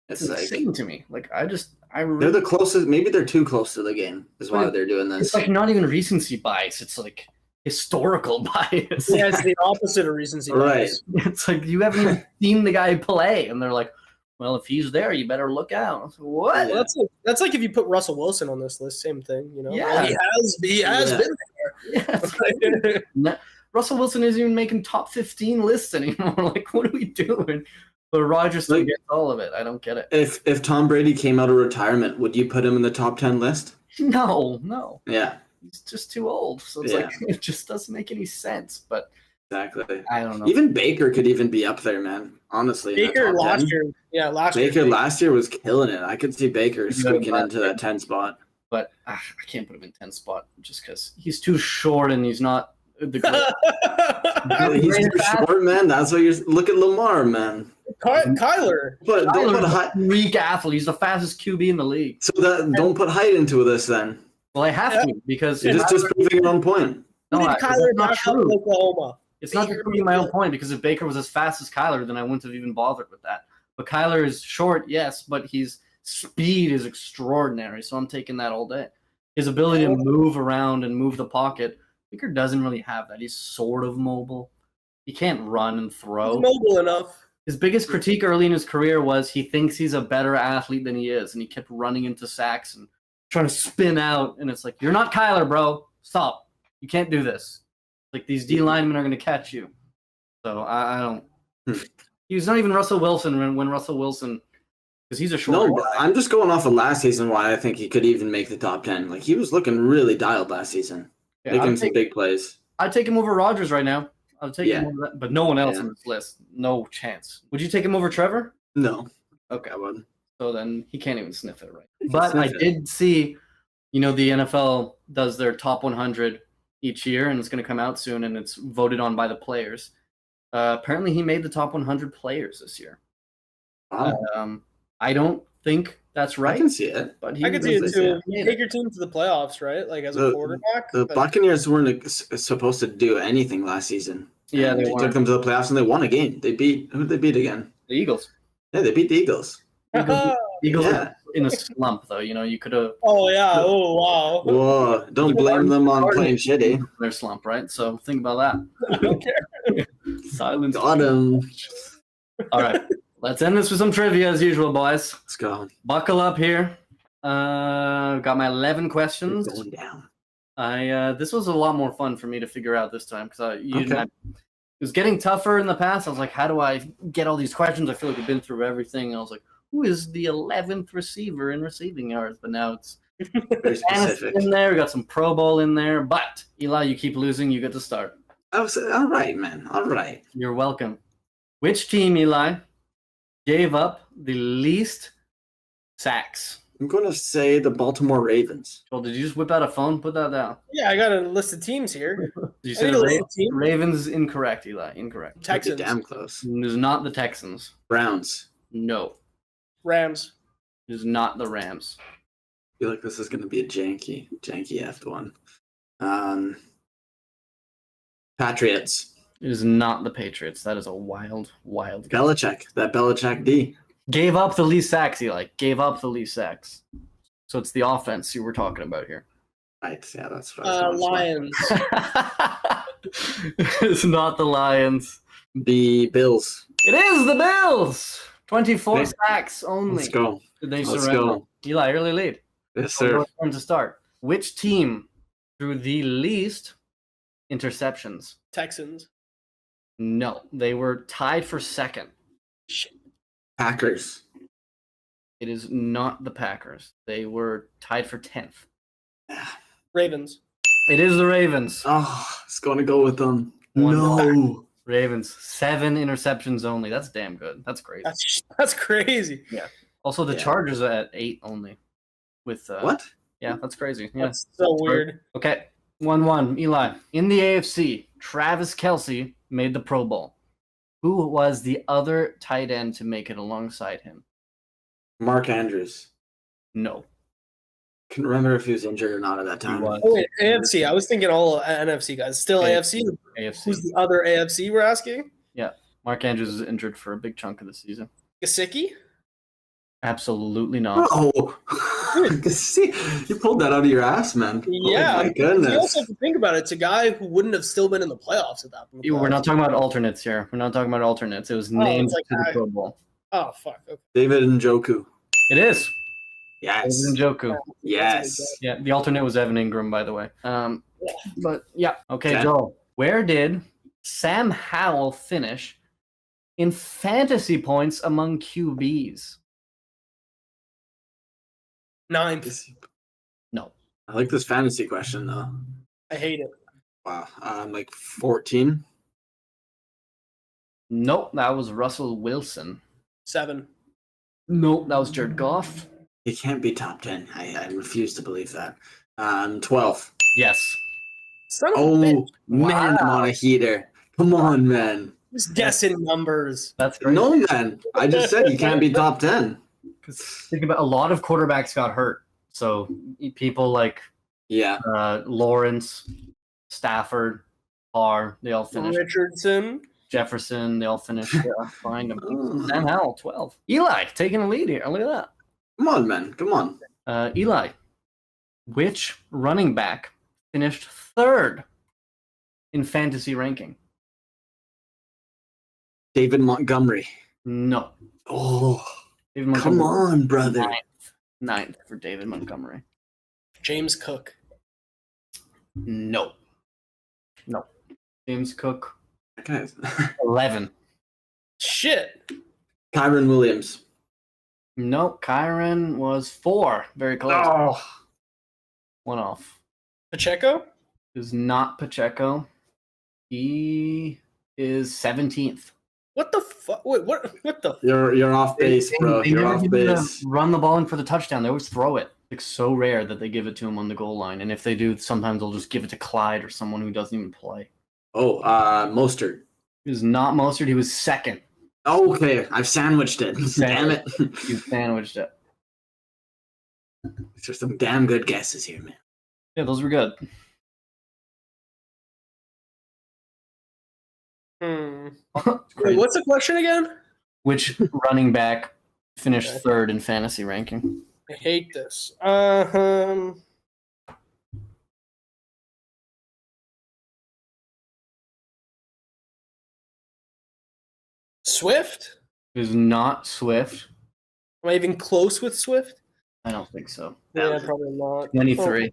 It's insane to me. Like, they're the closest. Maybe they're too close to the game. Is why they're doing this. It's like not even recency bias. It's like historical bias. Yeah, it's the opposite of recency bias. Right. It's like you haven't even seen the guy play, and they're like, well, if he's there, you better look out. Like, what? Well, that's like if you put Russell Wilson on this list, same thing, you know? Yeah. He has been there. Yeah. Russell Wilson isn't even making top 15 lists anymore. Like, what are we doing? But Rodgers still gets all of it. I don't get it. If Tom Brady came out of retirement, would you put him in the top 10 list? No. Yeah. He's just too old. So it's like, it just doesn't make any sense. But exactly. I don't know. Even Baker could even be up there, man. Honestly. Baker last year. Yeah, Baker last year was killing it. I could see Baker squeaking into that 10 spot. But I can't put him in 10 spot just because he's too short and he's not the great. He's too short, man. That's why look at Lamar, man. Kyler. But don't put height. Freak athlete. He's the fastest QB in the league. So don't put height into this then. Well, I have to because you're just proving it on point. No, Kyler not true. Oklahoma. It's not just proving my own point because if Baker was as fast as Kyler, then I wouldn't have even bothered with that. But Kyler is short, yes, but his speed is extraordinary, so I'm taking that all day. His ability to move around and move the pocket, Baker doesn't really have that. He's sort of mobile. He can't run and throw. He's mobile enough. His biggest critique early in his career was he thinks he's a better athlete than he is, and he kept running into sacks and trying to spin out, and it's like, you're not Kyler, bro. Stop. You can't do this. Like, these D linemen are going to catch you. So I don't. He's not even Russell Wilson when Russell Wilson, because he's a short. No, I'm just going off of last season why I think he could even make the top 10. Like, he was looking really dialed last season, making some big plays. I'd take him over Rodgers right now. I'll take him over that, but no one else on this list. No chance. Would you take him over Trevor? No. Okay. I wouldn't. So then he can't even sniff it right. But I did see, the NFL does their top 100 each year, and it's going to come out soon, and it's voted on by the players. Apparently, he made the top 100 players this year. Wow. I don't think That's I right. can see it. But I could see it was- too. You take your team to the playoffs, right? Like as a quarterback. The Buccaneers weren't supposed to do anything last season. Yeah, And they he took weren't. them to the playoffs and they won a game. They beat who did they beat again? The Eagles. Yeah, they beat the Eagles. Eagles Yeah. are in a slump, though. You know, you could have Oh yeah. Oh wow. Whoa! Don't blame them on playing shitty. their slump, right? So think about that. I don't care. Silence. Got him. All right, let's end this with some trivia as usual, boys. Let's go. Buckle up here. Got my 11 questions. It's going down. This was a lot more fun for me to figure out this time because Okay. it was getting tougher in the past. I was like, how do I get all these questions? I feel like I've been through everything. And I was like, who is the 11th receiver in receiving yards? But now it's Very specific. in there. We got some Pro Bowl in there. But Eli, you keep losing. You get to start. I was all right, man. All right. You're welcome. Which team, Eli, gave up the least sacks? I'm going to say the Baltimore Ravens. Well, did you just whip out a phone? Put that down. Yeah, I got a list of teams here. Did you I say need a list of teams. Ravens is incorrect, Eli? Incorrect. Pretty Texans, damn close. It is not the Texans. Browns. No. Rams, It is not the Rams. I feel like this is going to be a janky F one. Patriots. It is not the Patriots. That is a wild guess. Belichick. That Belichick D. Gave up the least sacks, Eli. Gave up the least sacks. So it's the offense you were talking about here. Right. Yeah, that's what I was going Lions, It's not the Lions. for. The Bills. It is the Bills. 24 Let's- sacks only. Let's go. Did they Let's surrender? go. Eli, early lead. Yes, sir. Your turn to start. Which team threw the least interceptions? Texans. No, they were tied for second. Packers. It is not the Packers. They were tied for 10th. Ravens. It is the Ravens. Oh, it's going to go with them. One No. Ravens. 7 interceptions only. That's damn good. That's great. That's crazy. Also, the Yeah. Chargers are at 8 only. With What? Yeah, that's crazy. Yeah. That's so weird. Okay, 1-1. Eli. In the AFC, Travis Kelce made the Pro Bowl. Who was the other tight end to make it alongside him? Mark Andrews. No. Couldn't remember if he was injured or not at that time. was. Oh wait, AFC. I was thinking all NFC guys. Still AFC. AFC. Who's the other AFC? We're asking. Mark Andrews is injured for a big chunk of the season. Gesicki. Absolutely not. Oh, see, you pulled that out of your ass, man. Yeah. Oh my You goodness. also have to think about it. It's a guy who wouldn't have still been in the playoffs at that point. We're not talking about alternates here. We're not talking about alternates. It was named it's like to the I- Pro Bowl. Oh fuck. Okay. David Njoku. It is. Yes. Njoku. Yes. Yeah, the alternate was Evan Ingram, by the way. But yeah. Okay, Okay. Joel. Where did Sam Howell finish in fantasy points among QBs? 9th. No. I like this fantasy question though. I hate it. Wow. Like 14. Nope, that was Russell Wilson. 7. Nope, that was Jared Goff. He can't be top 10. I refuse to believe that. 12. Yes. Son of a Oh bitch. man, I'm on a heater. Come on, man. Just guessing numbers. That's great. No, man. I just said he can't be top 10. Because think about a lot of quarterbacks got hurt. So people like Yeah. Lawrence, Stafford, Carr, they all finished. Richardson. Jefferson, they all finished behind him. Sam Howell, 12. Eli, taking a lead here. Look at that. Come on, man. Come on. Eli, which running back finished third in fantasy ranking? David Montgomery. No. Oh, David come on, brother. Ninth for David Montgomery. James Cook. No. James Cook, Guys. 11. Shit. Kyron Williams. No, Kyron was 4. Very close. Oh. One off. Pacheco. It is not Pacheco. He is 17th. What the fuck? Wait, what the? You're off base, bro. They You're never off give him to base. run the ball in for the touchdown. They always throw it. It's so rare that they give it to him on the goal line. And if they do, sometimes they'll just give it to Clyde or someone who doesn't even play. Oh, Mostert. He was not Mostert. He was second. Okay, I've sandwiched it. Damn it. You sandwiched it. These are some damn good guesses here, man. Yeah, those were good. Wait, what's the question again? Which running back finished third in fantasy ranking? I hate this. Swift? It is not Swift. Am I even close with Swift? I don't think so. Yeah, probably not. 23.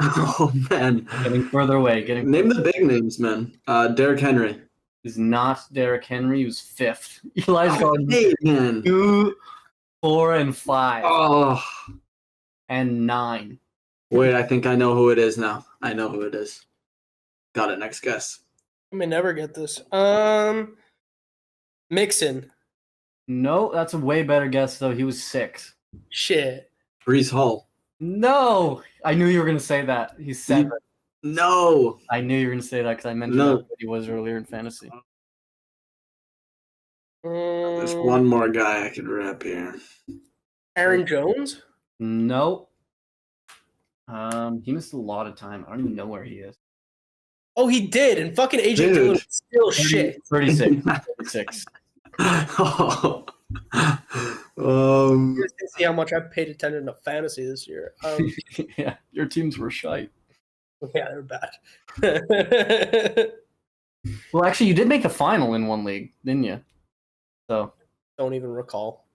Oh man, Getting further away. Name the big names, man. Derrick Henry is not Derrick Henry. He was fifth. Eli's gone 2, 4, and 5. Oh, and 9. Wait, I think I know who it is now. I know who it is. Got it. Next guess. I may never get this. Mixon. No, that's a way better guess though. He was 6. Shit. Brees Hall. No, I knew you were gonna say that. He's 7. No. I knew you were gonna say that because I mentioned how good he was earlier in fantasy. There's one more guy I could rep here. Aaron Jones? No. He missed a lot of time. I don't even know where he is. Oh, he did, and fucking AJ Dillon is still shit. 36. 36. You're gonna see how much I've paid attention to fantasy this year. Yeah, your teams were shite. Yeah, they're bad. Well, actually, you did make the final in one league, didn't you? So don't even recall.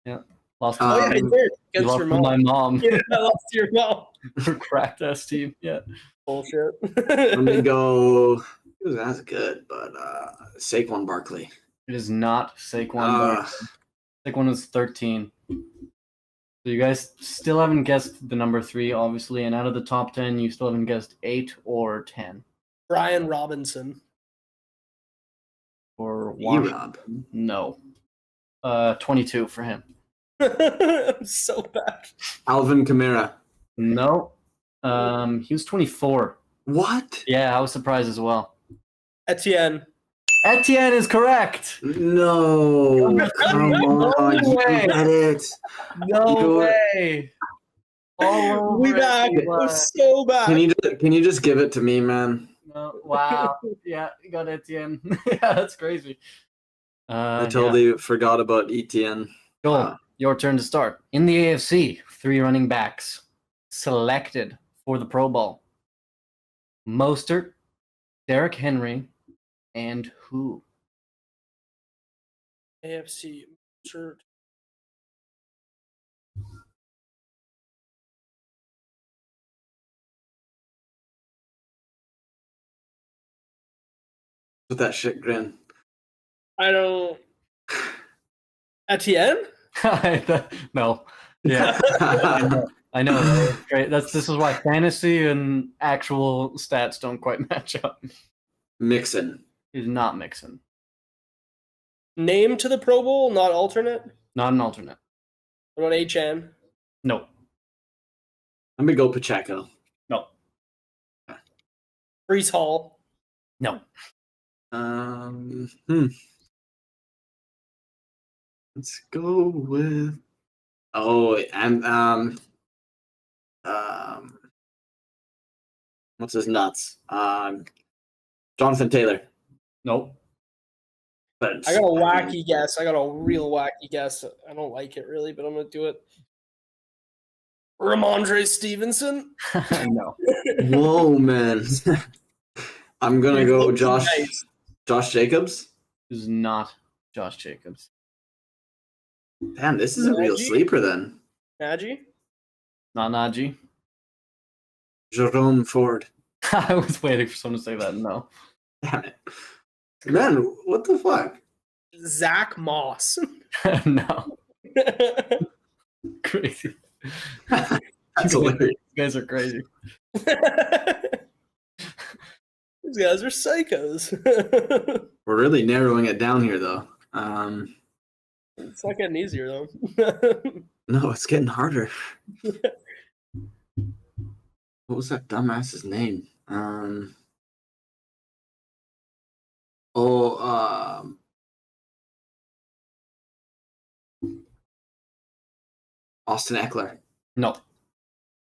Yeah, lost. Oh yeah, I did. Against your mom. My mom. Yeah, I lost to your mom. Cracked ass team. Yeah. Bullshit. Let me go. He was as good, but Saquon Barkley. It is not Saquon Barkley. Saquon is 13. So you guys still haven't guessed the number 3, obviously, and out of the top 10, you still haven't guessed 8 or 10. Brian Robinson. Or Washington. No. 22 for him. I'm so bad. Alvin Kamara. No. He was 24. What? Yeah, I was surprised as well. Etienne. Etienne is correct. No. Come on. You get it. No way. We back. We're so bad. Can you just give it to me, man? No. Wow. Yeah, you got Etienne. Yeah, that's crazy. I totally forgot about Etienne. Joel, your turn to start. In the AFC, 3 running backs selected for the Pro Bowl. Mostert, Derrick Henry, and who? AFC shirt. With that shit grin. I don't. Etienne? No. Yeah. I know. Right? Great. This is why fantasy and actual stats don't quite match up. Mixon. He's not Mixon. Name to the Pro Bowl, not alternate? Not an alternate. What about HN? No. Let me go Pacheco. No. Brees Hall? No. Let's go with. Oh, and what's his nuts? Jonathan Taylor. Nope. But I got a wacky guess. I got a real wacky guess. I don't like it really, but I'm gonna do it. Ramondre Stevenson? No. Whoa, man. I'm gonna go Josh Jacobs. Is not Josh Jacobs. Damn, this is a real sleeper then. Najee? Not Najee. Jerome Ford. I was waiting for someone to say that. No. Damn it. Man, what the fuck? Zach Moss. No. Crazy. That's hilarious. You guys are crazy. These guys are psychos. We're really narrowing it down here, though. It's not getting easier, though. No, it's getting harder. What was that dumbass's name? Austin Eckler. No.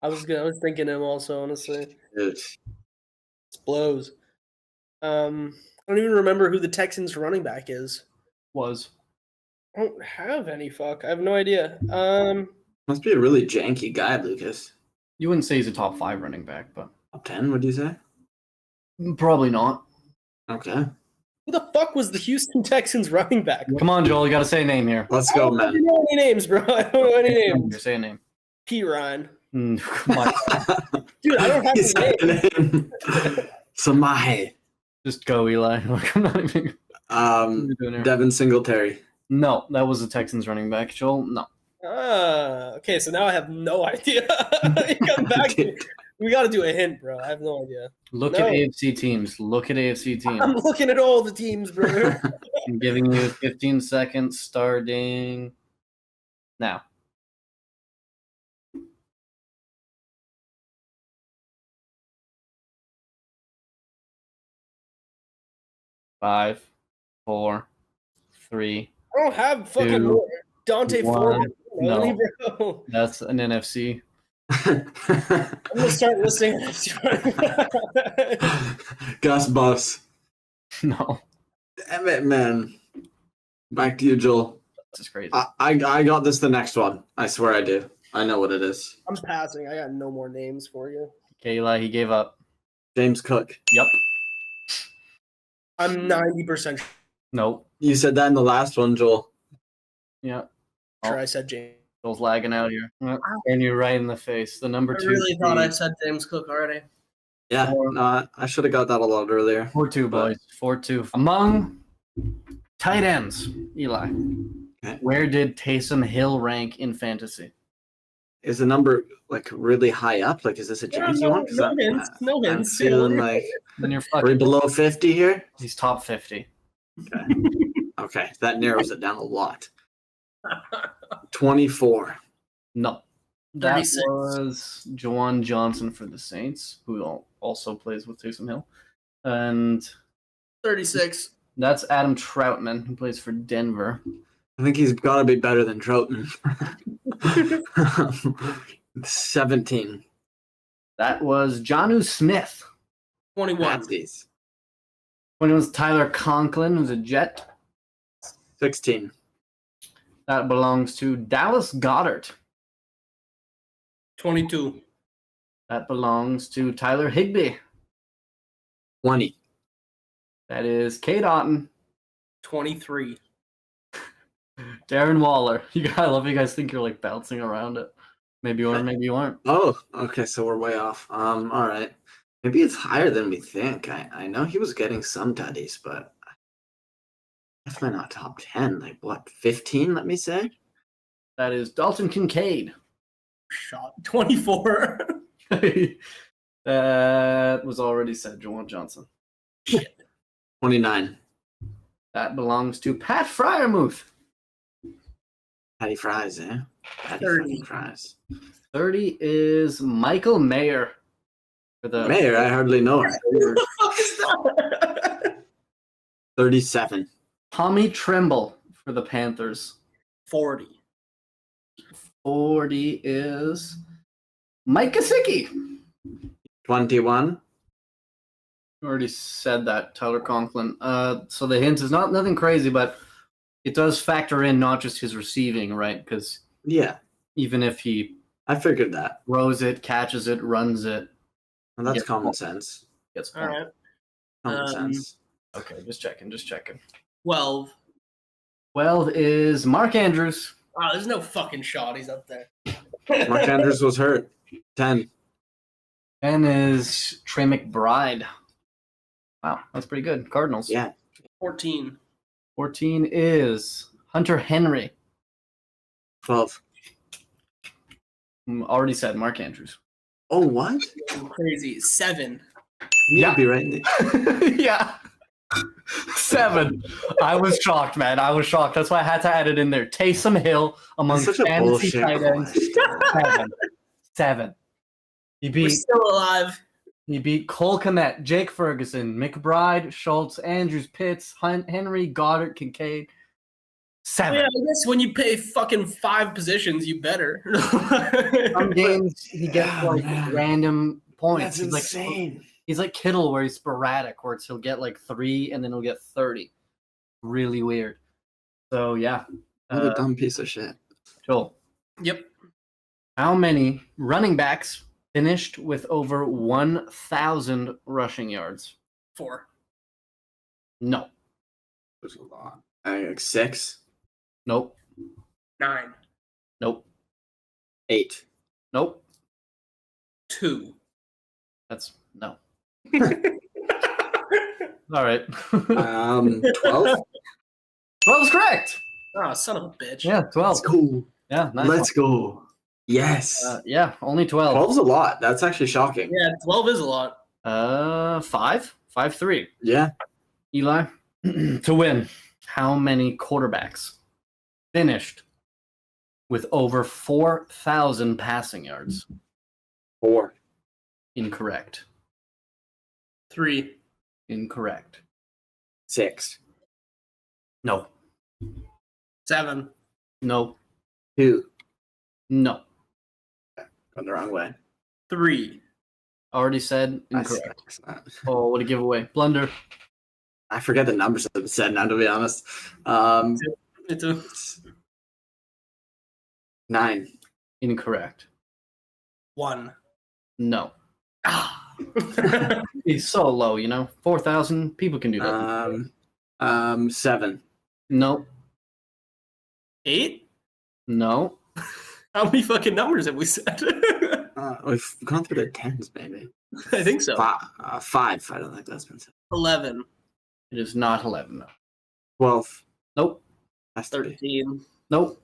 I was thinking him also, honestly. Dude. This blows. I don't even remember who the Texans running back is. Was. I don't have any. Fuck, I have no idea. Must be a really janky guy, Lucas. You wouldn't say he's a top 5 running back, but Top 10, would you say? probably not. Okay. Who the fuck was the Houston Texans running back? Come on, Joel. You got to say a name here. Let's I go, don't man. know any names, bro. I don't know any names. Say a name. P. Ryan. Come on. Dude, I don't have He his said name. the name. Samahe. Just go, Eli. I'm not even. What are you doing here? Devin Singletary. No, that was the Texans running back. Joel, no. Okay, so now I have no idea. Come back. We got to do a hint, bro. I have no idea. Look at AFC teams. Look at AFC teams. I'm looking at all the teams, bro. I'm giving you 15 seconds starting now. Five, 4, 3. I don't have fucking 2, Dante 1. Foreman. No. Bro. That's an NFC. I'm gonna start listing. Gus Bus. No, Damn it, man. Back to you, Joel. that's just crazy. I got this the next one. I swear I do. I know what it is. I'm passing. I got no more names for you. Okay, Eli, he gave up. James Cook. Yep. I'm 90% Nope. You said that in the last one, Joel. Yeah. sure I said James. Joel's lagging out here. Yep. And you're right in the face. The number I 2. really thought I said James Cook already. Yeah, no, I should have got that a lot earlier. 4-2, boys. 4-2. Among tight ends, Eli, Okay. where did Taysom Hill rank in fantasy? Is the number like really high up? Like, is this a janky one? 'Cause I'm hints. feeling like Then you're are we fucking. below 50 here? He's top 50. Okay, that narrows it down a lot. 24. No. That 36. was Juwan Johnson for the Saints, who also plays with Taysom Hill. And 36. that's Adam Troutman, who plays for Denver. I think he's got to be better than Troutman. 17. That was Jonnu Smith. 21. Nazis. When it was Tyler Conklin, who's a Jet. 16. That belongs to Dallas Goedert. 22. That belongs to Tyler Higbee. 20. That is Kate Otten. 23. Darren Waller. I love you guys think you're like bouncing around it. Maybe you are, maybe you aren't. Oh, okay, so we're way off. All right. Maybe it's higher than we think. I know he was getting some tutties, but definitely not top 10. Like, what, 15, let me say? That is Dalton Kincaid. Shot. 24. That was already said, Juwan Johnson. 29. That belongs to Pat Fryermuth. Patty Fries, eh? Patty 30. fucking Fries. 30 is Michael Mayer. For the Mayor, I hardly know him. Who the fuck is that? 37. Tommy Tremble for the Panthers. 40. 40 is Mike Gesicki. 21. Already said that, Tyler Conklin. So the hint is nothing crazy, but it does factor in not just his receiving, right? Because Yeah, even if he I figured that. throws it, catches it, runs it, Well, that's Yeah. common sense. gets All points. right. Common sense. Okay, just checking. 12. 12 is Mark Andrews. Wow, there's no fucking shot. He's up there. Mark Andrews was hurt. 10. 10 is Trey McBride. Wow, that's pretty good. Cardinals. Yeah. 14. 14 is Hunter Henry. 12. Already said Mark Andrews. Oh, what? Crazy. 7. You Yeah. would be right in the... Yeah. 7. I was shocked, man. I was shocked. That's why I had to add it in there. Taysom Hill among That's such a fantasy bullshit tight ends. question. 7. He We're beat still alive. Cole Kmet, Jake Ferguson, McBride, Schultz, Andrews, Pitts, Henry, Goddard, Kincaid. 7. Yeah, I guess when you pay fucking 5 positions, you better. Some games he gets man. random points. That's insane. He's like Kittle, where he's sporadic, where he'll get 3 and then he'll get 30. Really weird. So yeah. What a dumb piece of shit. Joel. Yep. How many running backs finished with over 1,000 rushing yards? 4. No. There's a lot. I think like 6. Nope. 9. Nope. 8. Nope. 2. That's no. All right. 12. 12 is correct. Oh, son of a bitch. Yeah, 12. Let's go. Yeah, nice. Let's go. Yes. Yeah, only 12. 12's a lot. That's actually shocking. Yeah, 12 is a lot. 5-3. Yeah. Eli, to win, how many quarterbacks finished with over 4,000 passing yards? 4. Incorrect. 3. Incorrect. 6. No. 7. No. 2. No. Gone the wrong way. 3. Already said incorrect. Oh, what a giveaway. Blunder. I forget the numbers that have been said now, to be honest. It's a 9. Incorrect. 1. No. Ah. He's so low, 4,000 people can do that. 7. No. 8? No. How many fucking numbers have we said? We've gone through the 10s, maybe. I think so. 5. I don't think that's been said. 11. It is not 11. No. 12. Nope. That's 13. Nope.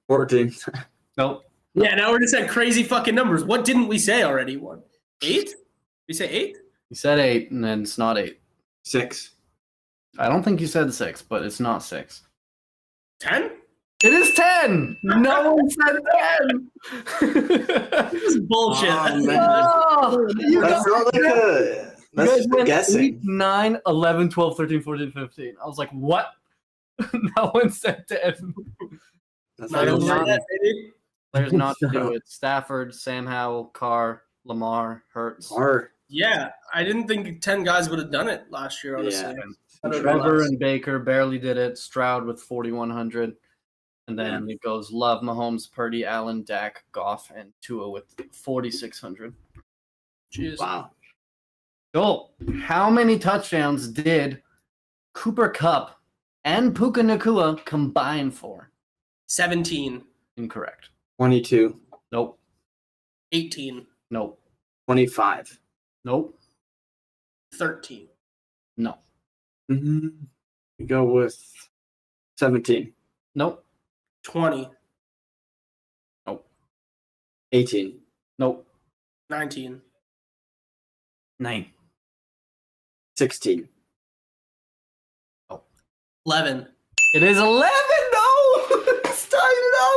14. Nope. Yeah, now we're just at crazy fucking numbers. What didn't we say already? 1? 8? We say 8? You said 8, and then it's not 8. 6. I don't think you said 6, but it's not 6. 10? It is 10! No one said 10! This is bullshit. Oh, man. Oh, you That's not like a... That's guys just went guessing. 8, 9, 11, 12, 13, 14, 15. I was like, what? No one said 10. That's Not not even even like that, baby. Players not to do it. Stafford, Sam Howell, Carr, Lamar, Hurts. Yeah, I didn't think 10 guys would have done it last year, honestly. Yeah. Trevor and Baker barely did it. Stroud with 4,100. And then it goes Love, Mahomes, Purdy, Allen, Dak, Goff, and Tua with 4,600. Jeez. Wow. Joel, how many touchdowns did Cooper Kupp and Puka Nacua combine for? 17. Incorrect. 22. Nope. 18. Nope. 25. Nope. 13. No. Mm-hmm. We go with 17. Nope. 20. 18. Nope. 19. 9. 16. 11. It is 11. No. It's tying it up.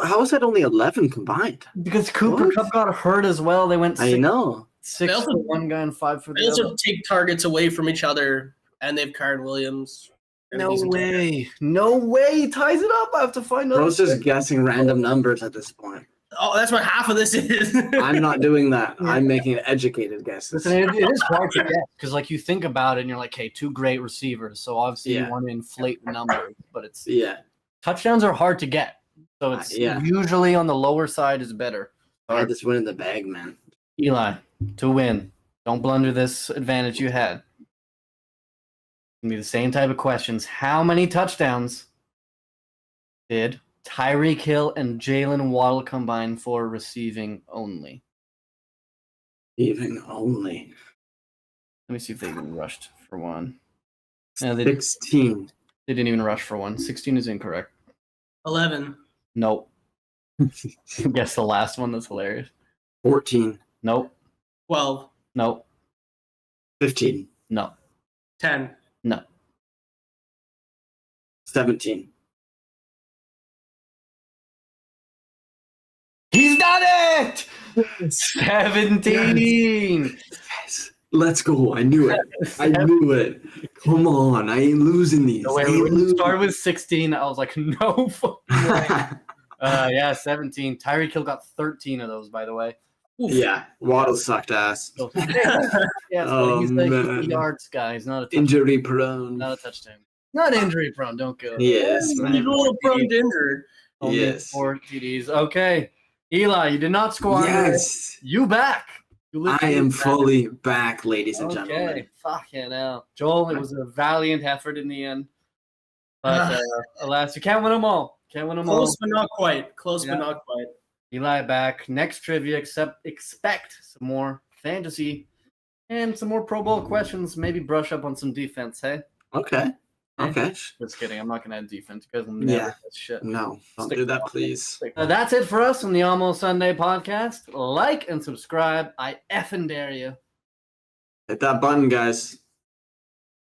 How is that only 11 combined? Because Cooper What? Kupp got hurt as well. They went I know. 6 They also- for one guy and 5 for They the also other. take targets away from each other, and they have Kyron Williams. and No he's in target. way. No way. He ties it up. I have to find out. Bro's just guessing random numbers at this point. Oh, that's what half of this is. I'm not doing that. I'm making educated guesses. Listen, it is hard to get because, you think about it and you're like, hey, 2 great receivers. So obviously you want to inflate the number, but it's touchdowns are hard to get. So it's usually on the lower side is better. I just win in the bag, man. Eli, to win, don't blunder this advantage you had. It's gonna be the same type of questions. How many touchdowns did Tyreek Hill and Jalen Waddle combine for receiving only? Even only. Let me see if they even rushed for one. 16. They didn't even rush for one. 16 is incorrect. 11. Nope. Guess the last one. That's hilarious. 14. Nope. 12. Nope. 15. No. 10. No. 17. He's done it! 17! Yes. Let's go. I knew it. I knew it. Come on. I ain't losing these. The way we started with 16, I was like, no fucking way. 17. Tyreek Hill got 13 of those, by the way. Oof. Yeah, Waddle sucked ass. So, he's the yards guy. He's not a touchdown. Injury prone. Not a touchdown. Not injury prone. Don't go. Yes. He's a little prone to injured. Yes. 4 TDs. Okay. Eli, you did not score. Yes. You back. I am fully back, ladies and gentlemen. Okay. Fucking hell. Joel, it was a valiant effort in the end. But alas, you can't win them all. Close but not quite. But not quite. Eli back. Next trivia, expect some more fantasy and some more Pro Bowl questions. Maybe brush up on some defense, hey? Okay. Just kidding. I'm not going to add defense. You guys will never get shit. No, don't do that, please. That's it for us on the Almost Sunday podcast. Like and subscribe. I effing dare you. Hit that button, guys.